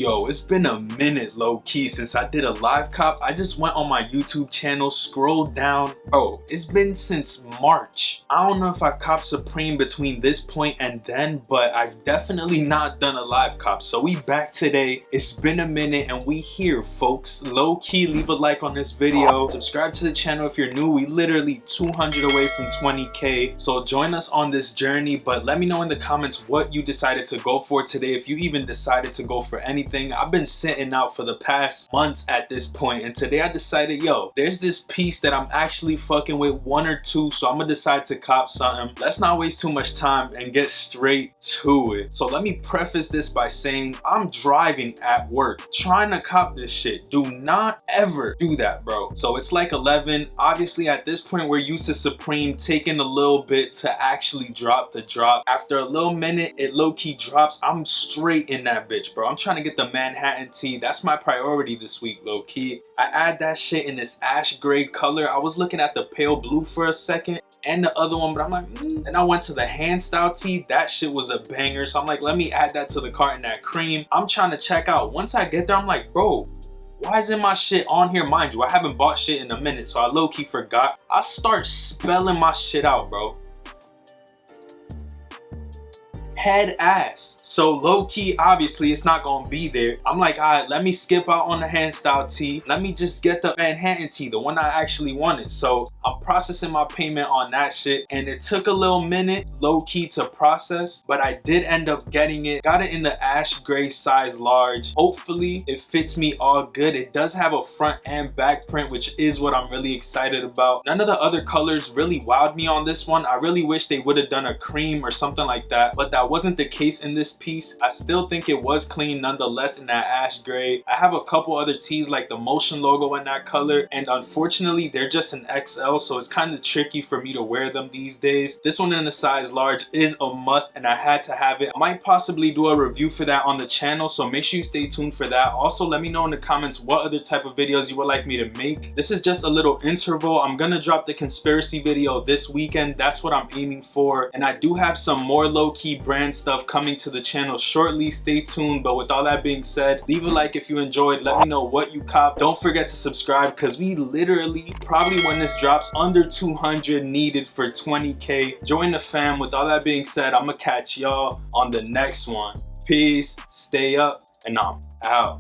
Yo, it's been a minute low-key since I did a live cop. I just went on my YouTube channel, scrolled down. Bro, it's been since March. I don't know if I copped Supreme between this point and then, but I've definitely not done a live cop. So we back today. It's been a minute and we here, folks. Low-key, leave a like on this video. Subscribe to the channel if you're new. We literally 200 away from 20K. So join us on this journey, but let me know in the comments what you decided to go for today. If you even decided to go for anything. I've been sitting out for the past months at this point, and today I decided, yo, there's this piece that I'm actually fucking with, one or two, so I'm gonna decide to cop something. Let's not waste too much time and get straight to it. So let me preface this by saying I'm driving at work trying to cop this shit. Do not ever do that, bro. So it's like 11. Obviously at this point we're used to Supreme taking a little bit to actually drop the drop. After a little minute it low-key drops. I'm straight in that bitch, bro. I'm trying to get the Manhattan tee. That's my priority this week, low-key. I add that shit in this ash gray color. I was looking at the pale blue for a second and the other one, but I'm like, And I went to the handstyle tee. That shit was a banger. So I'm like, let me add that to the cart in that cream. I'm trying to check out. Once I get there, I'm like, bro, why isn't my shit on here? Mind you, I haven't bought shit in a minute, so I low-key forgot. I start spelling my shit out, bro. Head ass. So low-key, obviously it's not gonna be there. I'm like, all right, let me skip out on the handstyle tee. Let me just get the Manhattan tee, the one I actually wanted. So I'm processing my payment on that shit, and it took a little minute low-key to process, but I did end up getting it. Got it in the ash gray size large. Hopefully it fits me all good. It does have a front and back print, which is what I'm really excited about. None of the other colors really wowed me on this one. I really wish they would have done a cream or something like that, but that wasn't the case in this piece. I still think it was clean nonetheless in that ash gray. I have a couple other tees like the Motion logo in that color, and unfortunately they're just an XL, so it's kind of tricky for me to wear them these days. This one in a size large is a must, and I had to have it. I might possibly do a review for that on the channel, so make sure you stay tuned for that. Also, let me know in the comments what other type of videos you would like me to make. This is just a little interval. I'm gonna drop the conspiracy video this weekend. That's what I'm aiming for, and I do have some more low-key brand stuff coming to the channel shortly. Stay tuned. But with all that being said, leave a like if you enjoyed. Let me know what you cop. Don't forget to subscribe, because we literally, probably when this drops, under 200 needed for 20K. Join the fam. With all that being said, I'm gonna catch y'all on the next one. Peace, stay up, and I'm out.